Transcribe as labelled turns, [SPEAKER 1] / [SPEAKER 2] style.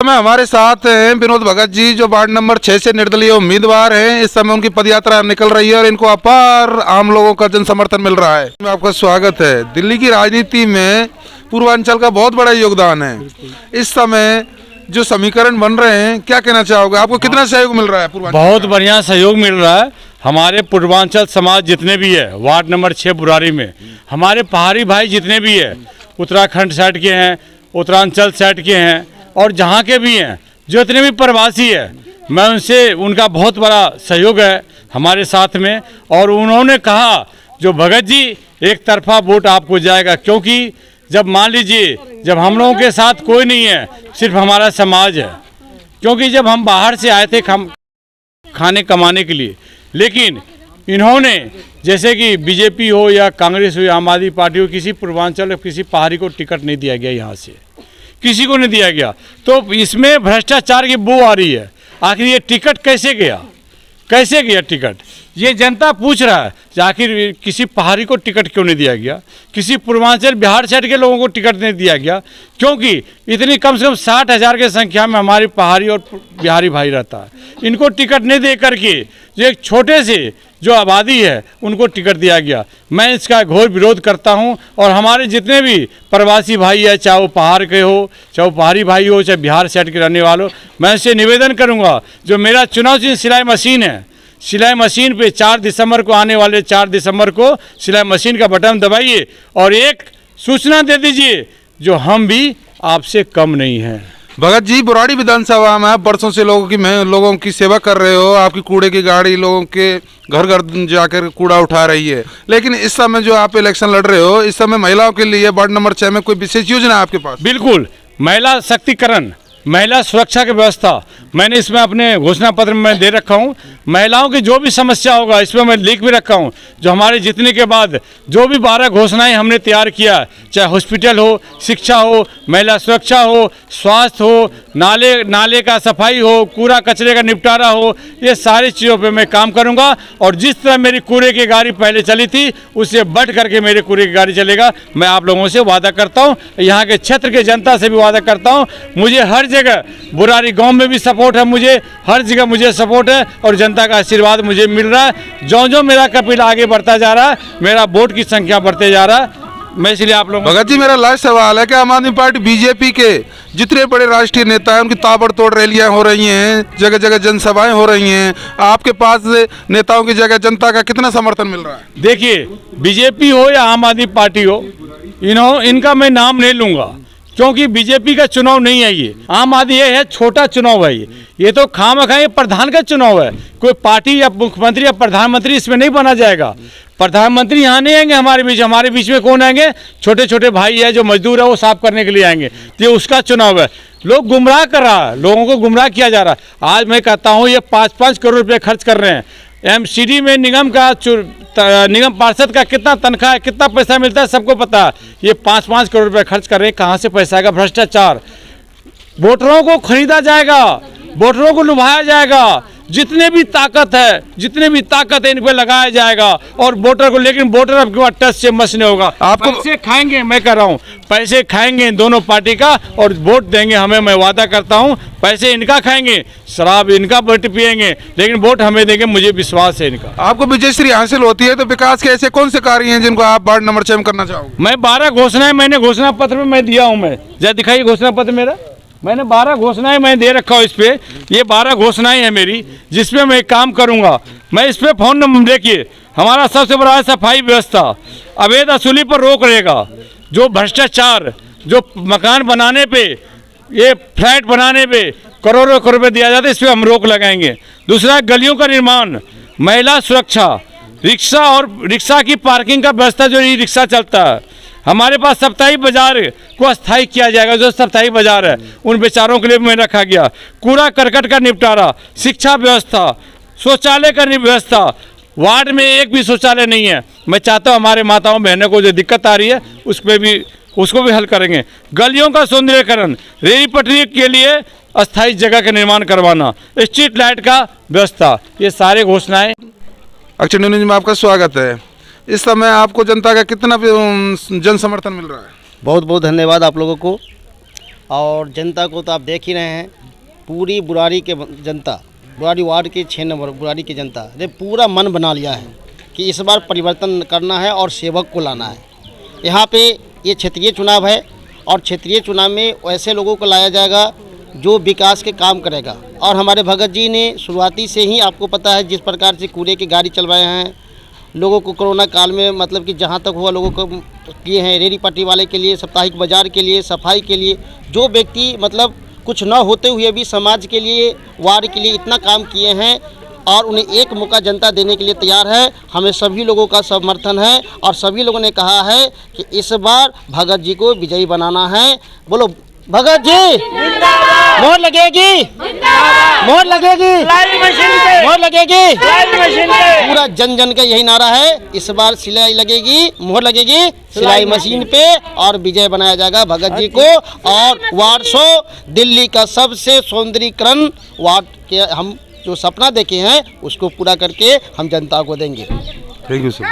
[SPEAKER 1] समय हमारे साथ हैं विनोद भगत जी, जो वार्ड नंबर 6 से निर्दलीय उम्मीदवार हैं। इस समय उनकी पदयात्रा निकल रही है और इनको अपार आम लोगों का जन समर्थन मिल रहा है। आपका स्वागत है। दिल्ली की राजनीति में पूर्वांचल का बहुत बड़ा योगदान है। इस समय जो समीकरण बन रहे हैं, क्या कहना चाहोगे? आपको कितना सहयोग मिल रहा है पूर्वांचल?
[SPEAKER 2] बहुत बढ़िया सहयोग मिल रहा है। हमारे पूर्वांचल समाज जितने भी है, वार्ड नंबर 6 बुरारी में हमारे पहाड़ी भाई जितने भी है, उत्तराखंड साइड के हैं, उत्तरांचल साइड के हैं और जहाँ के भी हैं, जो इतने भी प्रवासी है, मैं उनसे उनका बहुत बड़ा सहयोग है हमारे साथ में। और उन्होंने कहा जो भगत जी एक तरफा वोट आपको जाएगा, क्योंकि जब मान लीजिए जब हम लोगों के साथ कोई नहीं है, सिर्फ हमारा समाज है। क्योंकि जब हम बाहर से आए थे खाने कमाने के लिए, लेकिन इन्होंने जैसे कि बीजेपी हो या कांग्रेस हो या आम आदमी पार्टी हो, किसी पूर्वांचल किसी पहाड़ी को टिकट नहीं दिया गया, यहाँ से किसी को नहीं दिया गया। तो इसमें भ्रष्टाचार की बू आ रही है। आखिर ये टिकट कैसे गया, कैसे गया टिकट? ये जनता पूछ रहा है कि आखिर किसी पहाड़ी को टिकट क्यों नहीं दिया गया, किसी पूर्वांचल बिहार साइड के लोगों को टिकट नहीं दिया गया? क्योंकि इतनी कम से कम 60,000 की संख्या में हमारी पहाड़ी और बिहारी भाई रहता है। इनको टिकट नहीं दे करके जो एक छोटे से जो आबादी है उनको टिकट दिया गया। मैं इसका घोर विरोध करता हूं। और हमारे जितने भी प्रवासी भाई है, चाहे वो पहाड़ के हो, चाहे वो पहाड़ी भाई हो, चाहे बिहार साइड के रहने वालों, मैं इससे निवेदन करूंगा, जो मेरा चुनाव चिन्ह सिलाई मशीन है, सिलाई मशीन पे 4 दिसंबर को आने वाले 4 दिसंबर को सिलाई मशीन का बटन दबाइए और एक सूचना दे दीजिए जो हम भी आपसे कम नहीं हैं।
[SPEAKER 1] भगत जी, बुराड़ी विधानसभा में आप बरसों से लोगों की सेवा कर रहे हो। आपकी कूड़े की गाड़ी लोगों के घर घर जाकर कूड़ा उठा रही है। लेकिन इस समय जो आप इलेक्शन लड़ रहे हो, इस समय महिलाओं के लिए वार्ड नंबर 6 में कोई विशेष योजना है आपके पास?
[SPEAKER 2] बिल्कुल, महिला शक्तिकरण, महिला सुरक्षा की व्यवस्था मैंने इसमें अपने घोषणा पत्र में दे रखा हूँ। महिलाओं की जो भी समस्या होगा इसमें मैं लिख भी रखा हूँ। जो हमारे जीतने के बाद जो भी 12 घोषणाएं हमने तैयार किया, चाहे हॉस्पिटल हो, शिक्षा हो, महिला सुरक्षा हो, स्वास्थ्य हो, नाले का सफाई हो, कूड़ा कचरे का निपटारा हो, ये सारी चीज़ों पे मैं काम करूँगा। और जिस तरह मेरी कूड़े की गाड़ी पहले चली थी, उससे बढ़ करके मेरे कूड़े की गाड़ी चलेगा। मैं आप लोगों से वादा करता हूँ, यहाँ के क्षेत्र के जनता से भी वादा करता हूँ। मुझे हर जगह, बुरारी गाँव में भी सपोर्ट है, मुझे हर जगह मुझे सपोर्ट है और जनता का आशीर्वाद मुझे मिल रहा है। जो मेरा कपिल आगे बढ़ता जा रहा है, मेरा वोट की संख्या बढ़ते जा रहा है। मैं इसलिए आप लोगों
[SPEAKER 1] भगत जी, मेरा लास्ट सवाल है कि आम आदमी पार्टी बीजेपी के जितने बड़े राष्ट्रीय नेता हैं, उनकी ताबड़तोड़ रैलियां हो रही हैं, जगह जगह जनसभाएं हो रही हैं, आपके पास नेताओं की जगह जनता का कितना समर्थन मिल रहा है? देखिए,
[SPEAKER 2] बीजेपी हो या आम आदमी पार्टी हो, इनका मैं नाम नहीं लूँगा, क्योंकि बीजेपी का चुनाव नहीं है ये। आम आदमी ये है, छोटा चुनाव है ये तो खामखा ये प्रधान का चुनाव है। कोई पार्टी या मुख्यमंत्री या प्रधानमंत्री इसमें नहीं बना जाएगा। प्रधानमंत्री यहाँ नहीं आएंगे हमारे बीच में कौन आएंगे? छोटे छोटे भाई है जो मजदूर है, वो साफ करने के लिए आएंगे। तो ये उसका चुनाव है। लोग गुमराह कर रहा है, लोगों को गुमराह किया जा रहा है। आज मैं कहता हूँ ये 5-5 करोड़ रुपये खर्च कर रहे हैं। एमसीडी में निगम पार्षद का कितना तनख्वाह है, कितना पैसा मिलता है, सबको पता है। ये 5-5 करोड़ रुपये खर्च कर रहे हैं, कहाँ से पैसा आएगा? भ्रष्टाचार। वोटरों को खरीदा जाएगा, वोटरों को लुभाया जाएगा। जितने भी ताकत है इन पे लगाया जाएगा और वोटर को, लेकिन वोटर अब के बाद टच से मस नहीं होगा। आपको पैसे खाएंगे, मैं कह रहा हूँ, पैसे खाएंगे दोनों पार्टी का और वोट देंगे हमें। मैं वादा करता हूँ, पैसे इनका खाएंगे, शराब इनका पिएंगे, लेकिन वोट हमें देंगे, मुझे विश्वास है इनका।
[SPEAKER 1] आपको विजयश्री हासिल होती है तो विकास के ऐसे कौन से कार्य हैं जिनको आप वार्ड नंबर 6 में करना चाहोगे?
[SPEAKER 2] मैं 12 घोषणाएं मैंने घोषणा पत्र में मैं दिया हूँ। मैं जरा दिखाइए घोषणा पत्र मेरा। मैंने 12 घोषणाएं मैं दे रखा हूँ इस पे। ये 12 घोषणाएं हैं मेरी, जिसपे मैं काम करूँगा। मैं इस पे फ़ोन नंबर, देखिए हमारा सबसे बड़ा है सफाई व्यवस्था, अवैध वसूली पर रोक रहेगा, जो भ्रष्टाचार, जो मकान बनाने पे, ये फ्लैट बनाने पे करोड़ों रुपये दिया जाता है, इस पर हम रोक लगाएंगे। दूसरा, गलियों का निर्माण, महिला सुरक्षा, रिक्शा की पार्किंग का व्यवस्था, जो ई रिक्शा चलता है। हमारे पास साप्ताहिक बाजार को अस्थायी किया जाएगा। जो साप्ताहिक बाजार है उन बेचारों के लिए में रखा गया। कूड़ा करकट का निपटारा, शिक्षा व्यवस्था, शौचालय का व्यवस्था। वार्ड में एक भी शौचालय नहीं है। मैं चाहता हूँ हमारे माताओं बहनों को जो दिक्कत आ रही है उसको भी हल करेंगे। गलियों का सौंदर्यीकरण, रेल पटरी के लिए अस्थायी जगह का निर्माण करवाना, स्ट्रीट लाइट का व्यवस्था, ये सारे घोषणाएं।
[SPEAKER 1] अक्षर न्यूज में आपका स्वागत है। इस समय आपको जनता का कितना जन समर्थन मिल रहा है?
[SPEAKER 3] बहुत बहुत धन्यवाद आप लोगों को। और जनता को तो आप देख ही रहे हैं, पूरी बुराड़ी के जनता, बुराड़ी वार्ड के 6 नंबर बुराड़ी की जनता ने पूरा मन बना लिया है कि इस बार परिवर्तन करना है और सेवक को लाना है। यहाँ पे ये क्षेत्रीय चुनाव है और क्षेत्रीय चुनाव में ऐसे लोगों को लाया जाएगा जो विकास के काम करेगा। और हमारे भगत जी ने शुरुआती से ही, आपको पता है, जिस प्रकार से कूड़े की गाड़ी चलवाए हैं, लोगों को कोरोना काल में मतलब कि जहाँ तक हुआ लोगों को किए हैं, रेहड़ी पट्टी वाले के लिए, साप्ताहिक बाजार के लिए, सफाई के लिए, जो व्यक्ति मतलब कुछ न होते हुए भी समाज के लिए, वार्ड के लिए इतना काम किए हैं और उन्हें एक मौका जनता देने के लिए तैयार है। हमें सभी लोगों का समर्थन है और सभी लोगों ने कहा है कि इस बार भगत जी को विजयी बनाना है। बोलो भगत जी, मोहर लगेगी, मोहर लगेगी, मोहर लगेगी। पूरा जन जन का यही नारा है, इस बार सिलाई लगेगी, मोहर लगेगी सिलाई मशीन पे और विजय बनाया जाएगा भगत जी को। और वार्ड 100 दिल्ली का सबसे सौंदर्यीकरण वार्ड के हम जो सपना देखे हैं उसको पूरा करके हम जनता को देंगे।
[SPEAKER 1] Thank you sir.